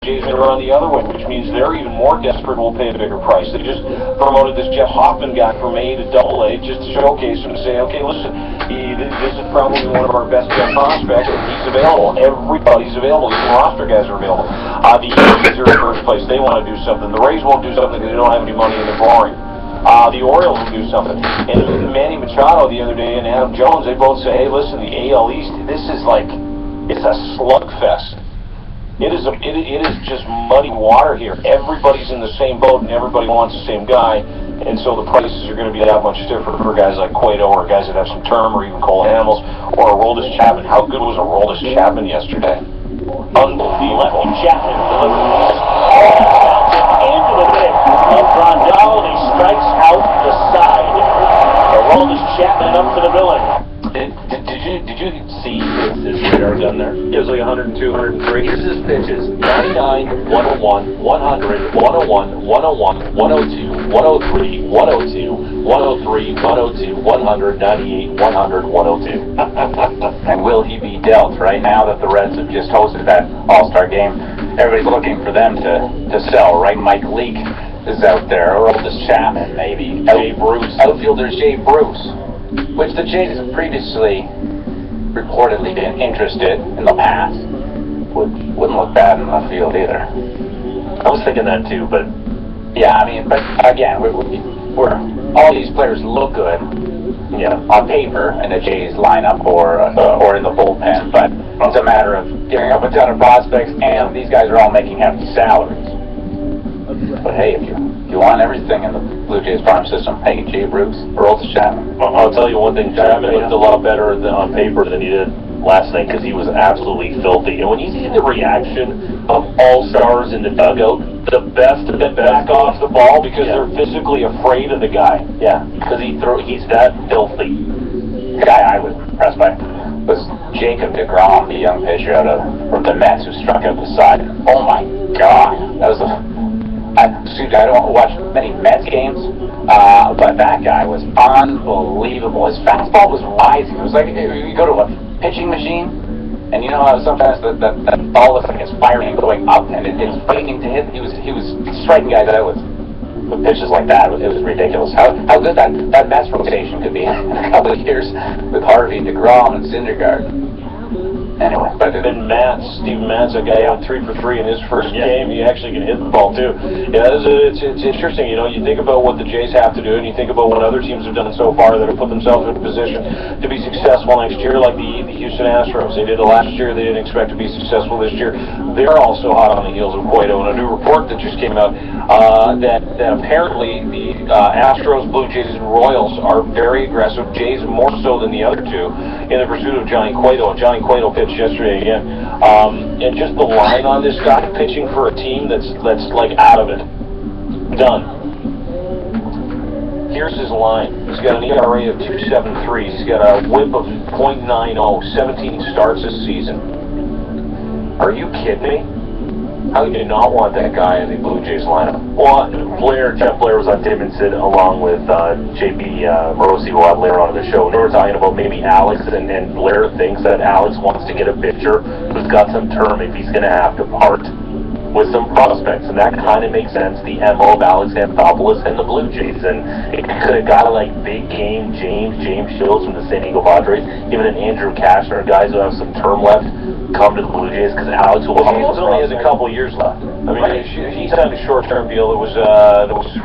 Jays may run the other way, which means they're even more desperate and will pay a bigger price. They just promoted this Jeff Hoffman guy from A to AA just to showcase him and say, okay, listen, this is probably one of our best prospects, and he's available. Everybody's available. Even roster guys are available. The Yankees are in first place. They want to do something. The Rays won't do something because they don't have any money and they're boring. The Orioles will do something. And Manny Machado the other day and Adam Jones, they both say, hey, listen, the AL East, this is like, it's a slugfest. It is just muddy water here. Everybody's in the same boat and everybody wants the same guy, and so the prices are going to be that much different for guys like Cueto or guys that have some term, or even Cole Hamels or Aroldis Chapman. How good was Aroldis Chapman yesterday? Unbelievable. Chapman delivers into the middle of Grandal, and he strikes out the side. Aroldis Chapman up to the billing. Did you see his radar gun there? It was like 102, 103. Here's his pitches: 99, 101, 100, 101, 101, 102, 103, 102, 103, 102, 100, 98, 100, 102. And will he be dealt right now that the Reds have just hosted that All-Star game? Everybody's looking for them to sell, right? Mike Leake is out there, or Aroldis Chapman, maybe. Jay Bruce. Outfielder's Jay Bruce, which the Jays have previously reportedly been interested in the past. Wouldn't look bad in the field either. I was thinking that too, but yeah, I mean, but again, we're all these players look good, on paper in the Jays lineup or in the bullpen, but it's a matter of giving up a ton of prospects, and these guys are all making hefty salaries. But hey, if you want everything in the Blue Jays farm system, hey, Jay Bruce, Aroldis Chapman. I'll tell you one thing, Chapman looked a lot better on paper than he did last night because he was absolutely filthy. And when you see the reaction of all-stars in the dugout, the best back off the ball because they're physically afraid of the guy. Yeah. Because he's that filthy. The guy I was impressed by was Jacob deGrom, the young pitcher from the Mets who struck out the side. Oh my God, that was I don't watch many Mets games, but that guy was unbelievable. His fastball was rising. It was like you go to a pitching machine, and you know how sometimes that ball looks like it's firing and going up, and it's waiting to hit. He was striking guys out with pitches like that. It was ridiculous. How good that Mets rotation could be in a couple of years with Harvey, deGrom, and Syndergaard. Anyway, but Steven Matz, a guy out 3 for 3 in his first game. He actually can hit the ball too. Yeah, it's interesting. You think about what the Jays have to do, and you think about what other teams have done so far that have put themselves in a position to be successful next year, like the Houston Astros. They did it last year. They didn't expect to be successful this year. They're also hot on the heels of Cueto, and a new report that just came out that apparently the Astros, Blue Jays, and Royals are very aggressive. Jays more so than the other two in the pursuit of Johnny Cueto. Johnny Cueto pitched yesterday again, and just the line on this guy pitching for a team that's like out of it, done. Here's his line. He's got an ERA of 2.73. He's got a WHIP of .90. 17 starts this season. Are you kidding me? How do you not want that guy in the Blue Jays lineup? Well, Jeff Blair was on Davidson along with JP Morosi, who had Blair on the show. They were talking about maybe Alex, and Blair thinks that Alex wants to get a pitcher who's got some term if he's going to have to part with some prospects, and that kind of makes sense, the MO of Alex Anthopoulos and the Blue Jays. And it could have got like big game James Shields from the San Diego Padres, even an Andrew Cashner, guys who have some term left, come to the Blue Jays because Alex will Shields only has a couple years left. I mean, he signed a short-term deal that was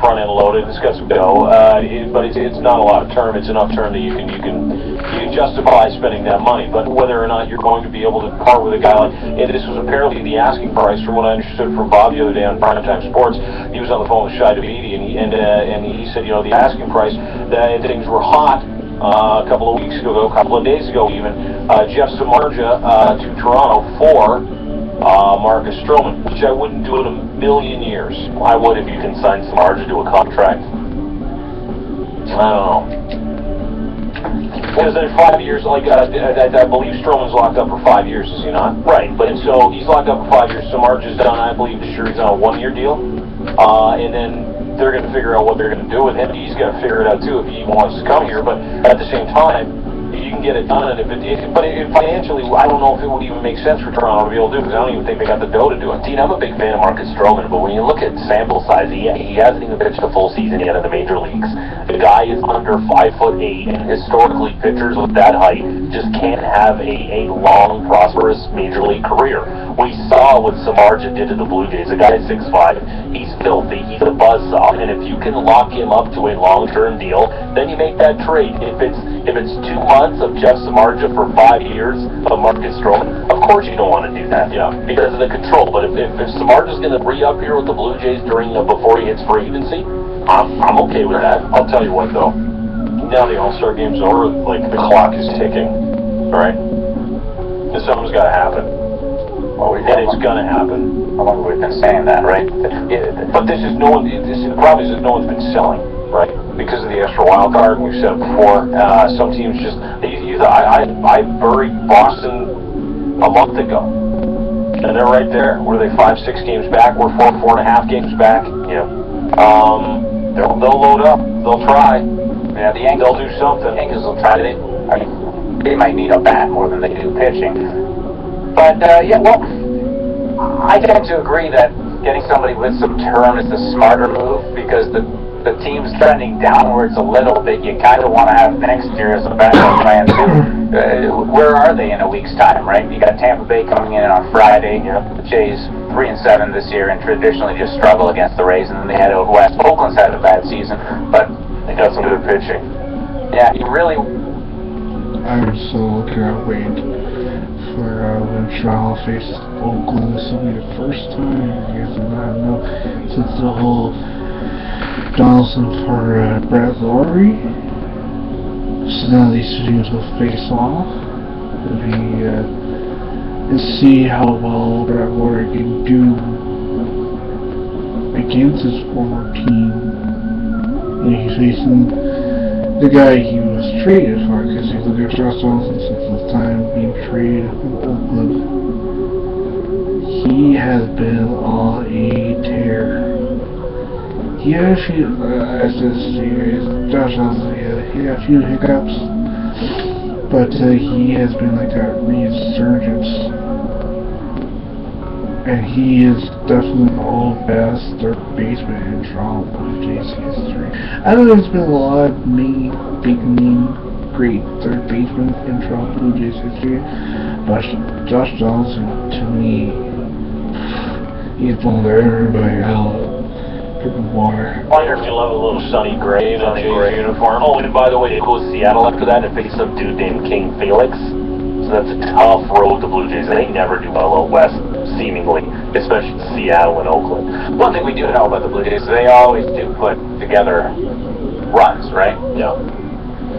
front-end loaded. It's got some go, but it's not a lot of term. It's enough term that you can justify spending that money. But whether or not you're going to be able to part with a guy like, and this was apparently the asking price from what I understood from Bob the other day on Primetime Sports. He was on the phone with Shai Davidi, and he said, the asking price, that things were hot. A couple of weeks ago, a couple of days ago even, Jeff Samardzija to Toronto for Marcus Stroman, which I wouldn't do in a million years. I would if you can sign Samardzija to a contract. I don't know. Because in 5 years, I believe Stroman's locked up for 5 years, is he not? Right, but so he's locked up for 5 years. Samardzija's done, I believe, he's on a 1-year deal, and then they're going to figure out what they're going to do with him. He's got to figure it out too if he wants to come here. But at the same time, you can get it done. And but financially, I don't know if it would even make sense for Toronto to be able to do it, because I don't even think they got the dough to do it. Dean, I'm a big fan of Marcus Stroman, but when you look at sample size, he hasn't even pitched a full season yet in the major leagues. The guy is under 5'8", and historically pitchers with that height just can't have a long, prosperous major league career. We saw what Samardzija did to the Blue Jays. The guy is 6'5". He's filthy. He's a buzzsaw. And if you can lock him up to a long-term deal, then you make that trade. If it's 2 months of Jeff Samardzija for 5 years of Marcus Stroman, of course you don't want to do that. Yeah. Because of the control. But if Samardzija's going to re-up here with the Blue Jays before he hits free agency, I'm okay with that. I'll tell you what, though. Now the All-Star game's over, like, the clock is ticking, right? And something's got to happen. Well, And it's going to happen. How long have we been saying that, right? But the problem is that no one's been selling, right? Because of the extra wild card, we've said it before. Some teams just, I buried Boston a month ago. And they're right there. Were they 5-6 games back? We're 4.5 games back. Yeah. They'll load up. They'll try. Yeah, the Yankees, They'll do something. The Yankees will try to. I mean, they might need a bat more than they do pitching. But yeah, well, I tend to agree that getting somebody with some term is the smarter move, because the team's trending downwards a little bit. You kind of want to have next year as a backup plan too. Where are they in a week's time, right? You got Tampa Bay coming in on Friday. The Jays 3-7 this year, and traditionally just struggle against the Rays, and then they head out west. Oakland's had a bad season, but They got some good pitching. yeah, you really. I'm so can't wait for when Toronto faces Oakland. This will be the first time, I guess, I don't know, since the whole Donaldson for Brad Lowry. So now these two teams will face off. It'll be and see how well Brad Lowry can do against his former team. And he's facing the guy he was traded for, because if you look at Josh Johnson since his time being traded from Oakland, he has been on a tear. He actually, as this series, Josh Johnson, he had a few hiccups, but he has been like a resurgence. And he is definitely the all-best third baseman in Toronto Blue Jays history. I know there's been a lot of big name, great third basemen in Toronto Blue Jays history, but Josh Johnson, to me, he's blown everybody out of the water. I wonder if you love a little Sonny Gray in a Jays uniform. Oh, and by the way, they go to Seattle after that and face some dude named King Felix. So that's a tough road to Blue Jays, and they never do well out west, seemingly, especially Seattle and Oakland. One thing we do know about the Blue Jays is they always do put together runs, right? Yeah.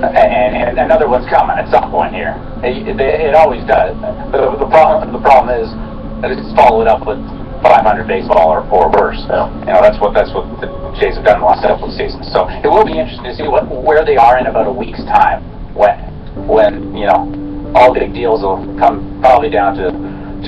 And another one's coming at some point here. It always does. The problem is that it's followed up with 500 baseball or worse. Yeah. You know, that's what the Jays have done the last couple of seasons. So it will be interesting to see where they are in about a week's time, when you know, all big deals will come probably down to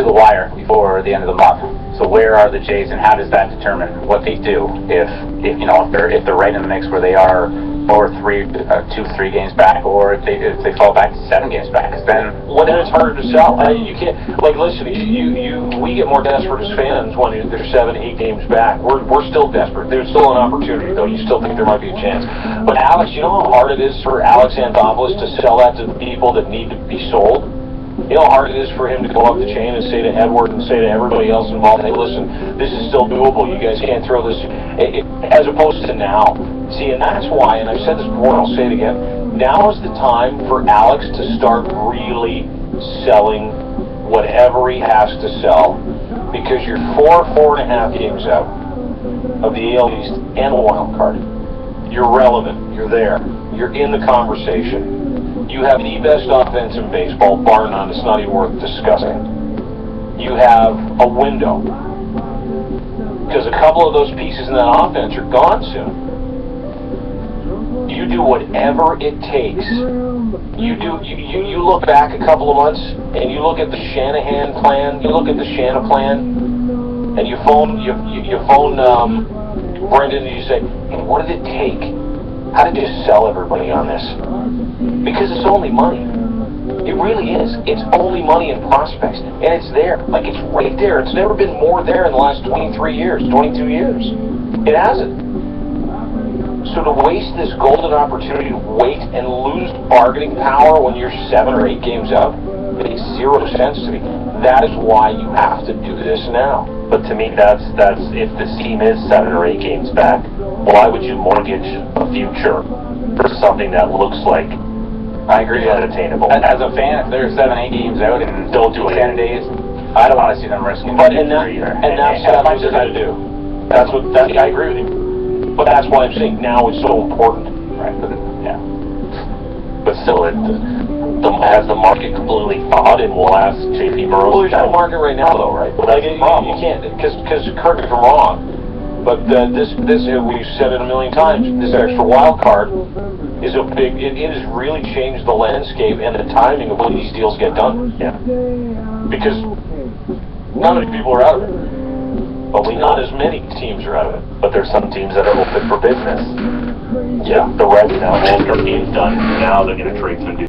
the wire before the end of the month. So where are the Jays, and how does that determine what they do if you know, if they're right in the mix where they are, or 2-3 games back, or if they fall back to 7 games back? Because then It's harder to sell. You can't, like, listen, we get more desperate as fans when they're 7-8 games back. We're still desperate. There's still an opportunity, though. You still think there might be a chance. But Alex, you know how hard it is for Alex Anthopoulos to sell that to the people that need to be sold? You know how hard it is for him to go up the chain and say to Edward and say to everybody else involved, hey, listen, this is still doable. You guys can't throw this, as opposed to now. See, and that's why, and I've said this before and I'll say it again, now is the time for Alex to start really selling whatever he has to sell, because you're 4.5 games out of the AL East and the wild card. You're relevant. You're there. You're in the conversation. You have the best offense in baseball, bar none. It's not even worth discussing. You have a window, because a couple of those pieces in that offense are gone soon. You do whatever it takes. You look back a couple of months and you look at the Shanahan plan. You look at the Shanahan plan, and you phone Brendan and you say, hey, what did it take how did you sell everybody on this? Because it's only money. It really is. It's only money and prospects. And it's there. Like, it's right there. It's never been more there in the last 23 years, 22 years. It hasn't. So to waste this golden opportunity to wait and lose bargaining power when you're 7 or 8 games out makes zero sense to me. That is why you have to do this now. But to me, that's if this team is 7 or 8 games back, why would you mortgage a future for something that looks like I agree. unattainable? As a fan, if they're 7, 8 games out and Don't do it. 10 days, I don't want to see them risking But the and that, either. and that's what they're going to do. That's what I agree with you. But that's why I'm saying now it's so important. Right, but, yeah. But still, has the market completely thawed, and we'll ask JP Morosi. Well, there's no market right now, though, right? Well, that's the problem. You can't, because correct me if I'm wrong, but this we've said it a million times. This extra wild card is a big. It has really changed the landscape and the timing of when these deals get done. Yeah. Because not many people are out of it, but not as many teams are out of it. But there's some teams that are open for business. Yeah. The Reds now, all their games done. Now they're going to trade some